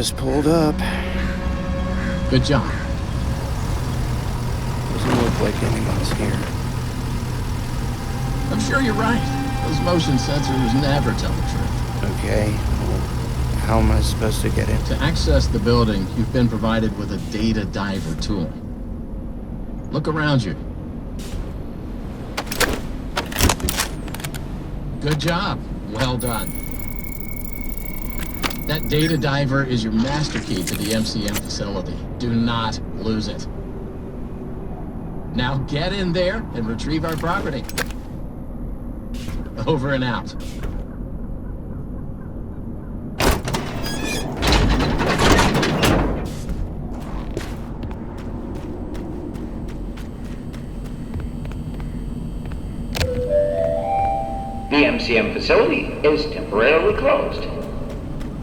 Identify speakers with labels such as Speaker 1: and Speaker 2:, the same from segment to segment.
Speaker 1: Just pulled up.
Speaker 2: Good job.
Speaker 1: Doesn't look like anyone's here.
Speaker 2: I'm sure you're right. Those motion sensors never tell the truth.
Speaker 1: Okay, well, how am I supposed to get in?
Speaker 2: To access the building, you've been provided with a data diver tool. Look around you. Good job. Well done. That data diver is your master key to the MCM facility. Do not lose it. Now get in there and retrieve our property. Over and out.
Speaker 3: The MCM facility is temporarily closed.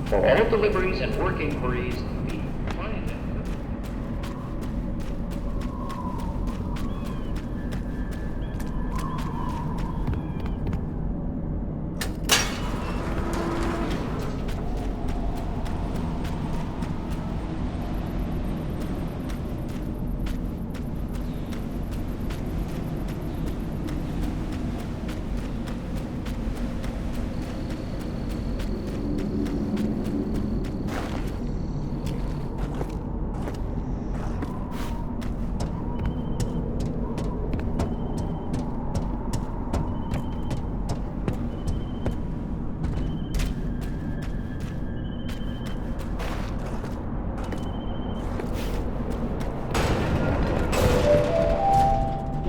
Speaker 3: For all deliveries and work inquiries, the client...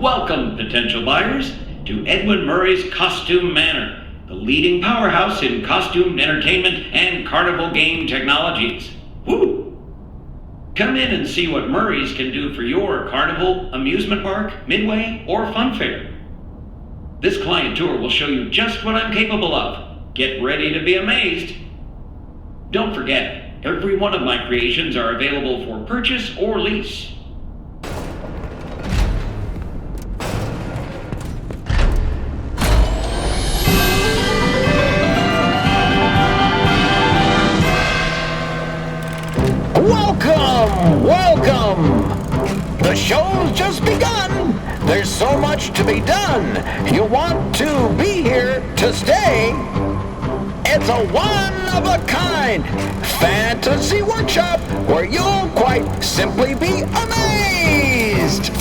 Speaker 4: Welcome, potential buyers, to Edwin Murray's Costume Manor, the leading powerhouse in costume entertainment and carnival game technologies. Woo! Come in and see what Murray's can do for your carnival, amusement park, midway, or fun fair. This client tour will show you just what I'm capable of. Get ready to be amazed. Don't forget, every one of my creations are available for purchase or lease.
Speaker 5: Welcome! The show's just begun. There's so much to be done. You want to be here to stay. It's a one-of-a-kind fantasy workshop where you'll quite simply be amazed.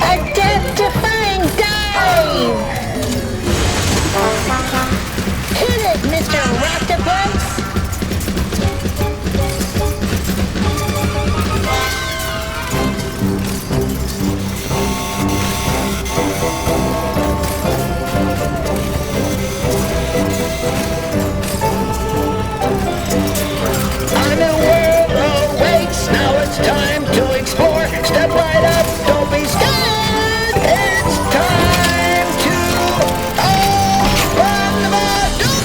Speaker 6: Identifying dive! Hit it, Mr. Octopus!
Speaker 5: A new world awaits. Now it's time to explore. Step right up. Don't be scared. It's time to open the door.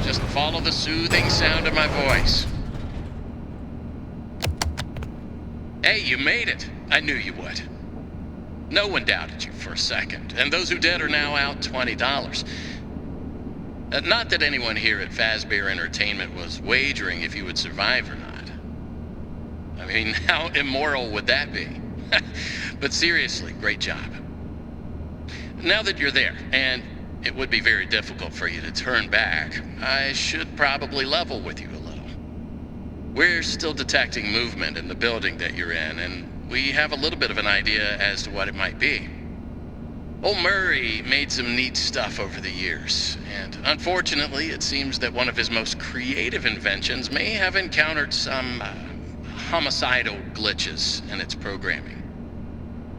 Speaker 7: Just follow the soothing sound of my voice. Hey, you made it. I knew you would. No one doubted you for a second, and those who did are now out $20. Not that anyone here at Fazbear Entertainment was wagering if you would survive or not. I mean, how immoral would that be? But seriously, great job. Now that you're there, and it would be very difficult for you to turn back, I should probably level with you a little. We're still detecting movement in the building that you're in, and we have a little bit of an idea as to what it might be. Old Murray made some neat stuff over the years, and unfortunately, it seems that one of his most creative inventions may have encountered some homicidal glitches in its programming.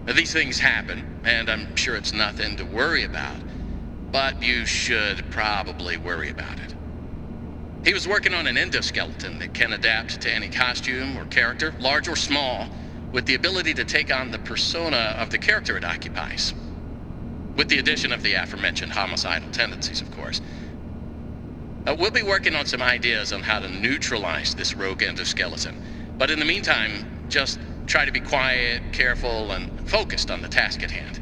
Speaker 7: Now, these things happen, and I'm sure it's nothing to worry about, but you should probably worry about it. He was working on an endoskeleton that can adapt to any costume or character, large or small, with the ability to take on the persona of the character it occupies. With the addition of the aforementioned homicidal tendencies, of course. We'll be working on some ideas on how to neutralize this rogue endoskeleton, but in the meantime, just try to be quiet, careful, and focused on the task at hand.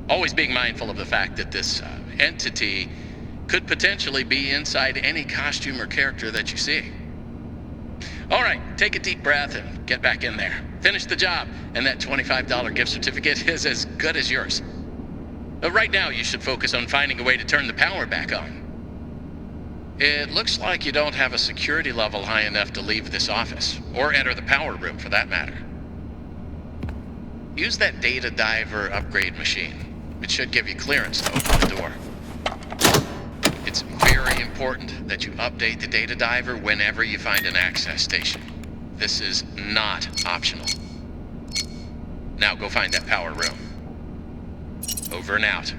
Speaker 7: Always being mindful of the fact that this entity could potentially be inside any costume or character that you see. All right, take a deep breath and get back in there. Finish the job, and that $25 gift certificate is as good as yours. Right now, you should focus on finding a way to turn the power back on. It looks like you don't have a security level high enough to leave this office, or enter the power room for that matter. Use that data diver upgrade machine. It should give you clearance to open the door. It's very important that you update the data diver whenever you find an access station. This is not optional. Now go find that power room. Over and out.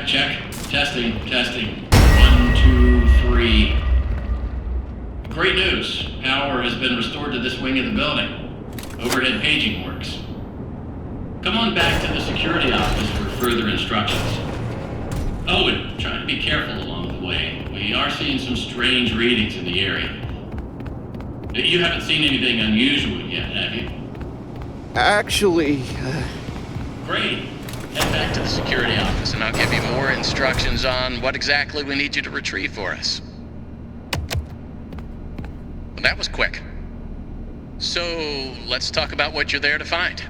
Speaker 4: Check. Testing. 1, 2, 3. Great news. Power has been restored to this wing of the building. Overhead paging works. Come on back to the security office for further instructions. Oh, and try to be careful along the way. We are seeing some strange readings in the area. You haven't seen anything unusual yet, have you?
Speaker 1: Actually,
Speaker 7: Great. Head back to the security office, and I'll give you more instructions on what exactly we need you to retrieve for us. Well, that was quick. So, let's talk about what you're there to find.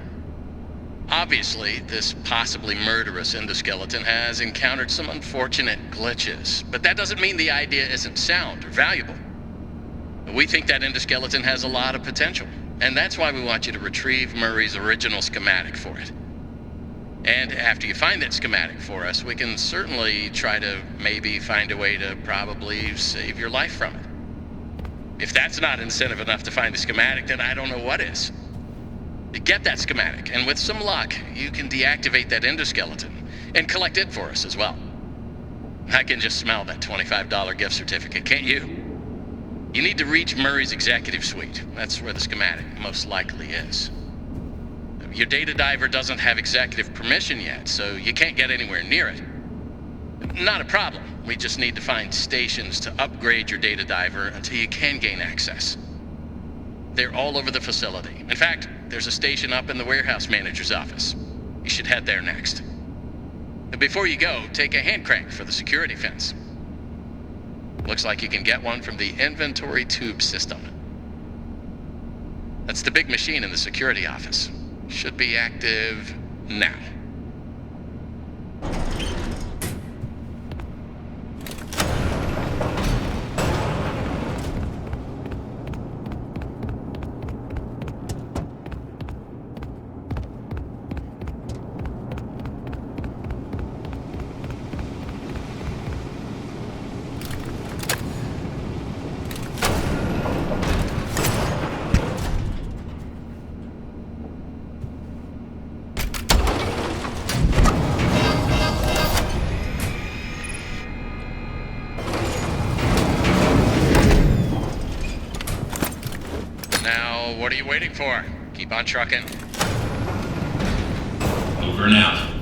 Speaker 7: Obviously, this possibly murderous endoskeleton has encountered some unfortunate glitches, but that doesn't mean the idea isn't sound or valuable. We think that endoskeleton has a lot of potential, and that's why we want you to retrieve Murray's original schematic for it. And after you find that schematic for us, we can certainly try to maybe find a way to probably save your life from it. If that's not incentive enough to find the schematic, then I don't know what is. Get that schematic, and with some luck, you can deactivate that endoskeleton and collect it for us as well. I can just smell that $25 gift certificate, can't you? You need to reach Murray's executive suite. That's where the schematic most likely is. Your data diver doesn't have executive permission yet, so you can't get anywhere near it. Not a problem. We just need to find stations to upgrade your data diver until you can gain access. They're all over the facility. In fact, there's a station up in the warehouse manager's office. You should head there next. And before you go, take a hand crank for the security fence. Looks like you can get one from the inventory tube system. That's the big machine in the security office. Should be active now. Now, what are you waiting for? Keep on trucking.
Speaker 4: Over and out.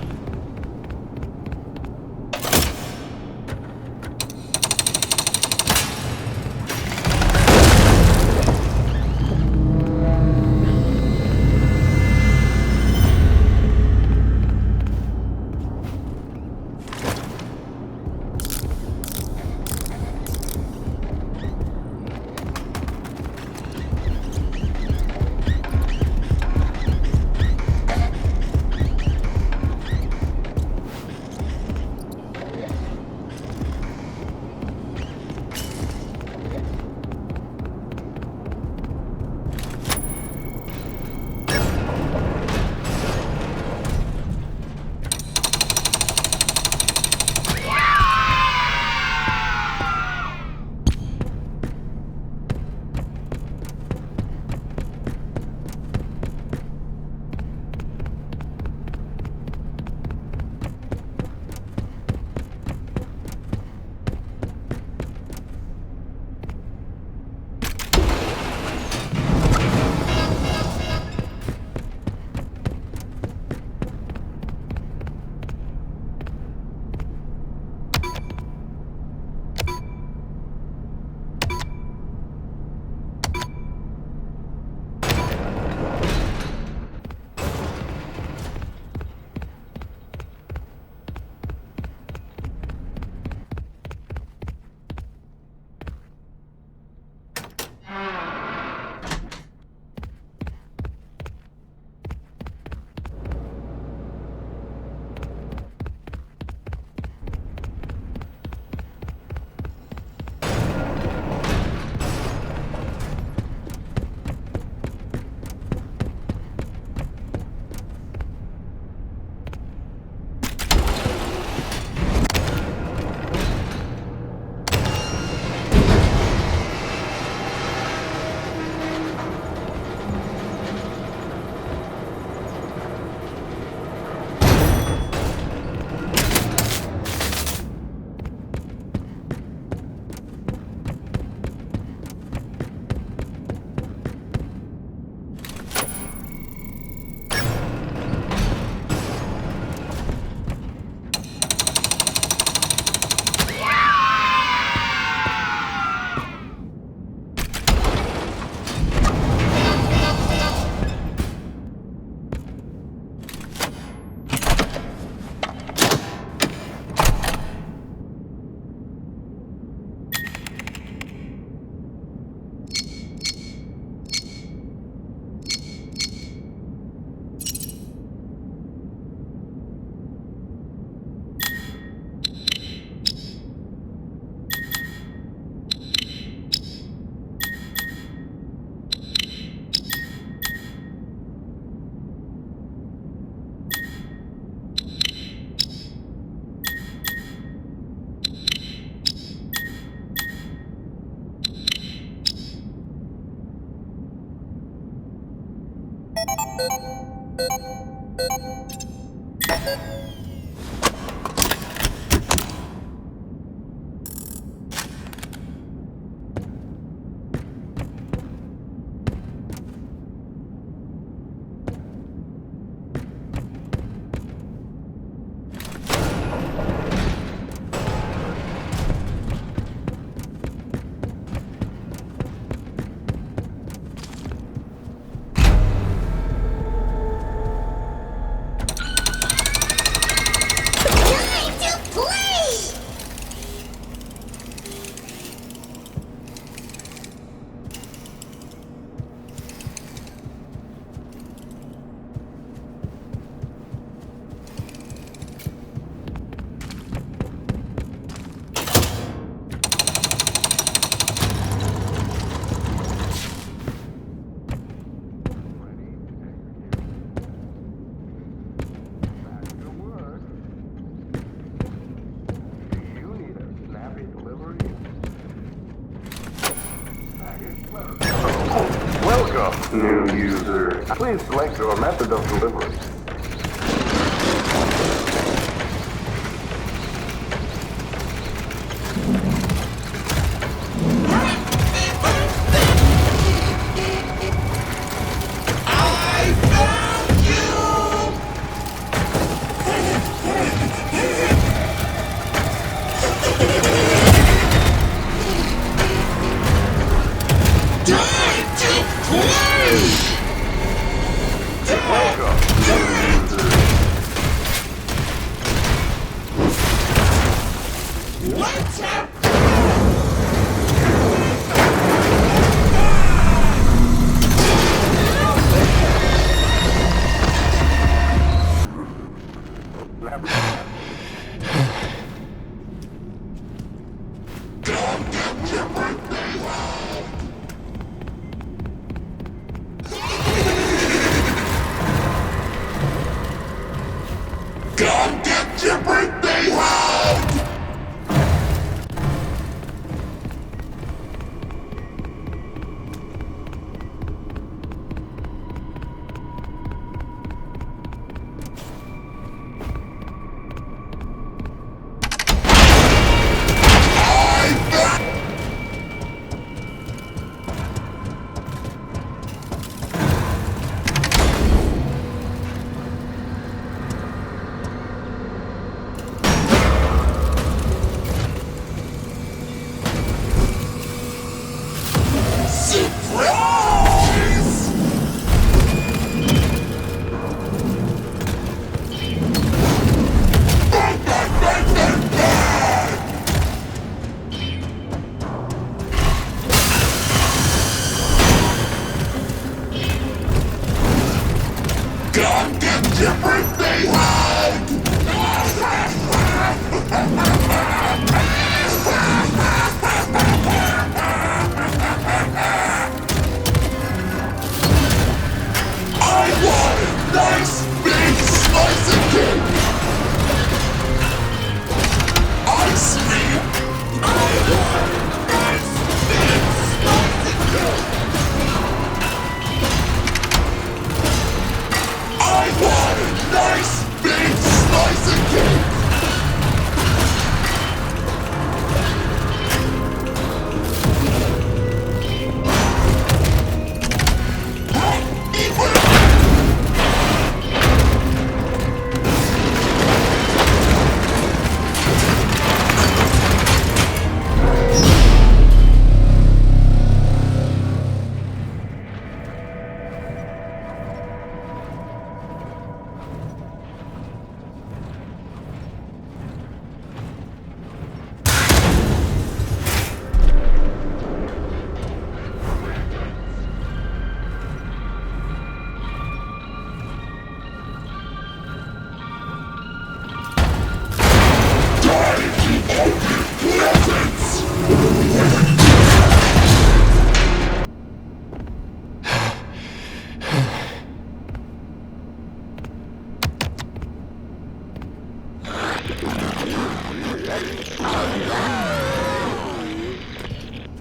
Speaker 8: New user, please select your method of delivery.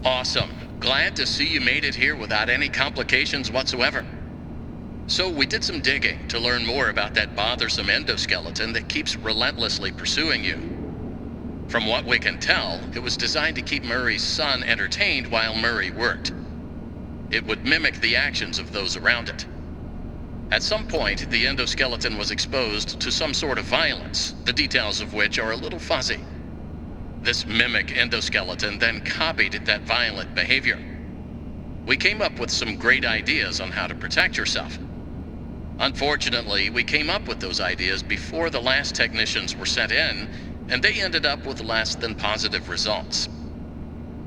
Speaker 7: Awesome. Glad to see you made it here without any complications whatsoever. So we did some digging to learn more about that bothersome endoskeleton that keeps relentlessly pursuing you. From what we can tell, it was designed to keep Murray's son entertained while Murray worked. It would mimic the actions of those around it. At some point, the endoskeleton was exposed to some sort of violence, the details of which are a little fuzzy. This mimic endoskeleton then copied that violent behavior. We came up with some great ideas on how to protect yourself. Unfortunately, we came up with those ideas before the last technicians were sent in, and they ended up with less than positive results.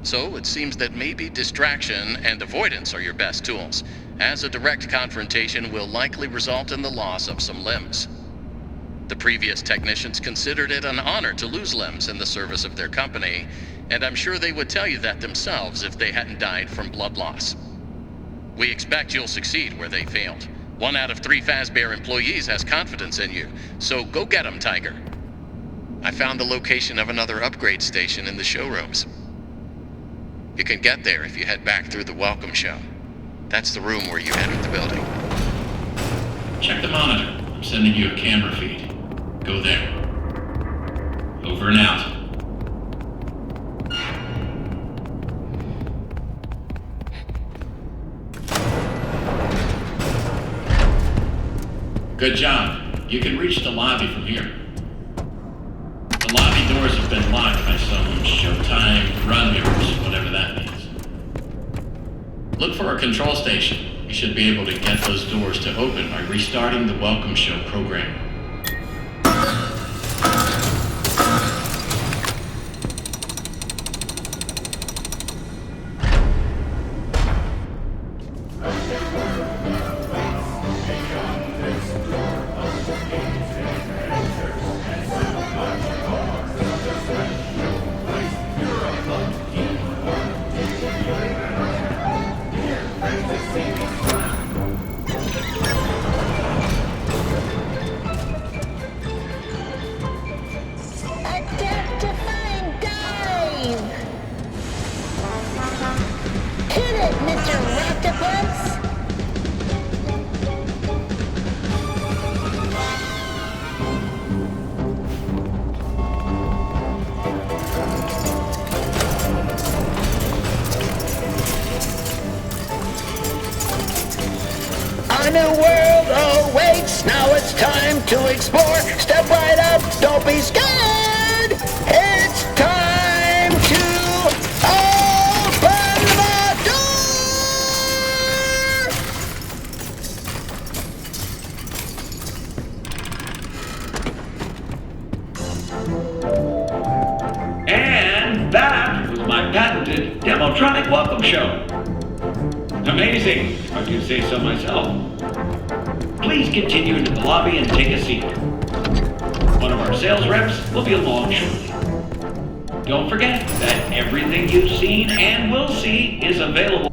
Speaker 7: So it seems that maybe distraction and avoidance are your best tools, as a direct confrontation will likely result in the loss of some limbs. The previous technicians considered it an honor to lose limbs in the service of their company, and I'm sure they would tell you that themselves if they hadn't died from blood loss. We expect you'll succeed where they failed. 1 out of 3 Fazbear employees has confidence in you, so go get 'em, Tiger. I found the location of another upgrade station in the showrooms. You can get there if you head back through the welcome show. That's the room where you entered the building.
Speaker 4: Check the monitor. I'm sending you a camera feed. Go there. Over and out. Good job. You can reach the lobby from here. The lobby doors have been locked by some Showtime run mirrors, whatever that means. Look for a control station. You should be able to get those doors to open by restarting the Welcome Show program.
Speaker 5: A new world awaits, now it's time to explore. Step right up, don't be scared. It's time to open the door.
Speaker 4: And that was my patented Demotronic Welcome Show. Amazing, if I do say so myself. Please continue into the lobby and take a seat. One of our sales reps will be along shortly. Don't forget that everything you've seen and will see is available.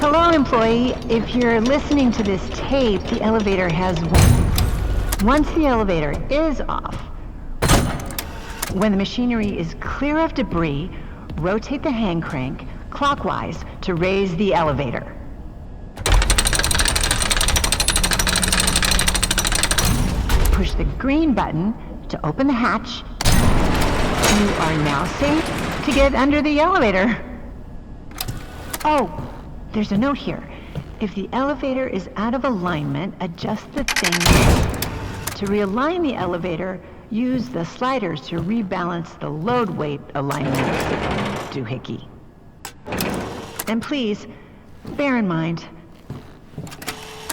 Speaker 9: Hello, employee. If you're listening to this tape, the elevator has once the elevator is off, when the machinery is clear of debris, rotate the hand crank clockwise to raise the elevator. Push the green button to open the hatch. You are now safe to get under the elevator. Oh, there's a note here. If the elevator is out of alignment, adjust the thing. To realign the elevator, use the sliders to rebalance the load weight alignment. Doohickey. And please, bear in mind,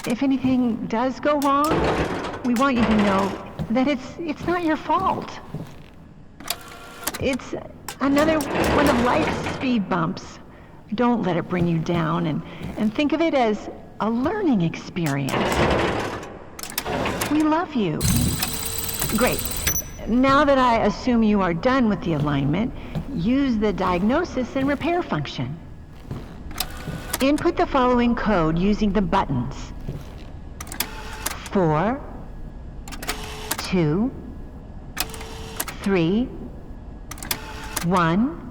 Speaker 9: if anything does go wrong, we want you to know that it's not your fault. It's another one of life's speed bumps. Don't let it bring you down, and think of it as a learning experience. We love you. Great. Now that I assume you are done with the alignment, use the diagnosis and repair function. Input the following code using the buttons. 4, 2, 3, 1.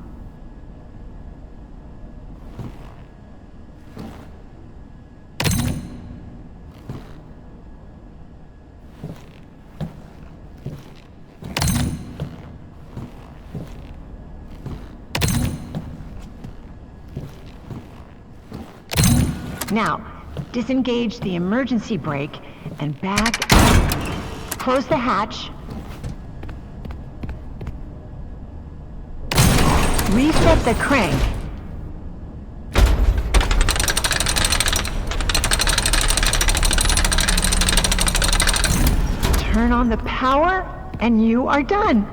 Speaker 9: Now, disengage the emergency brake and back. Close the hatch. Reset the crank. Turn on the power, and you are done.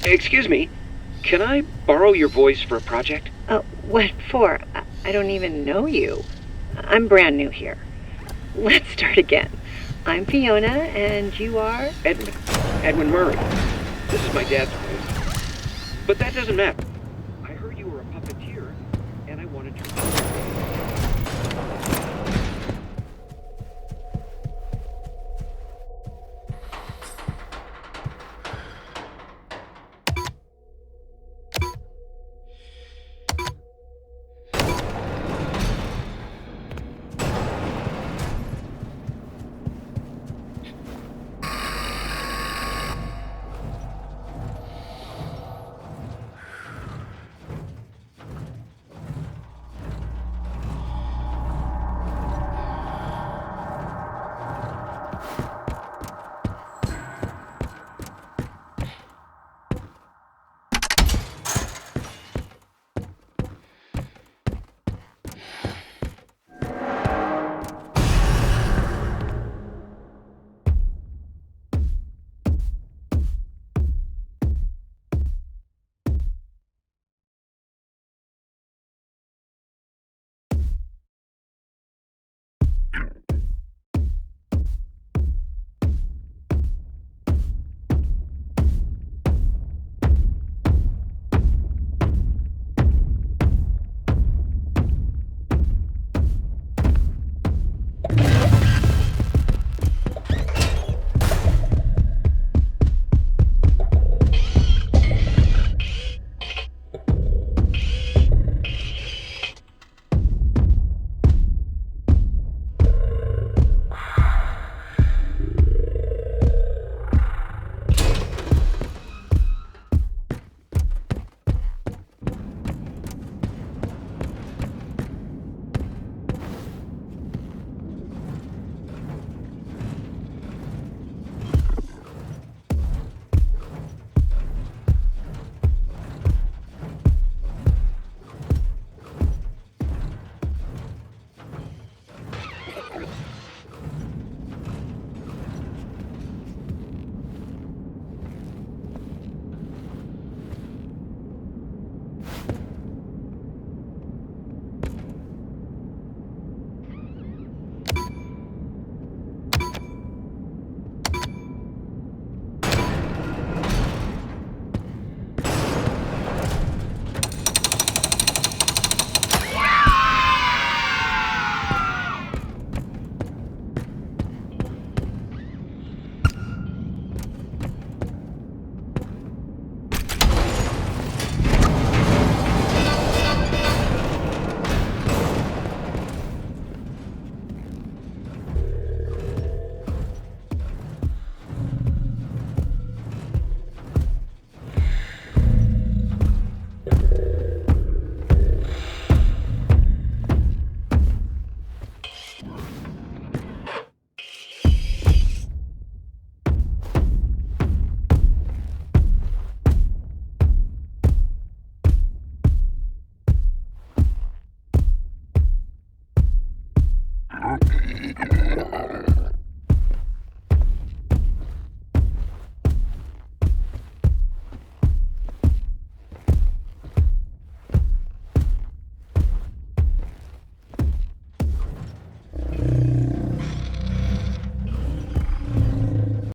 Speaker 10: Excuse me, can I borrow your voice for a project?
Speaker 11: What for? I don't even know you. I'm brand new here. Let's start again. I'm Fiona, and you are?
Speaker 10: Edwin Murray. This is my dad's place. But that doesn't matter.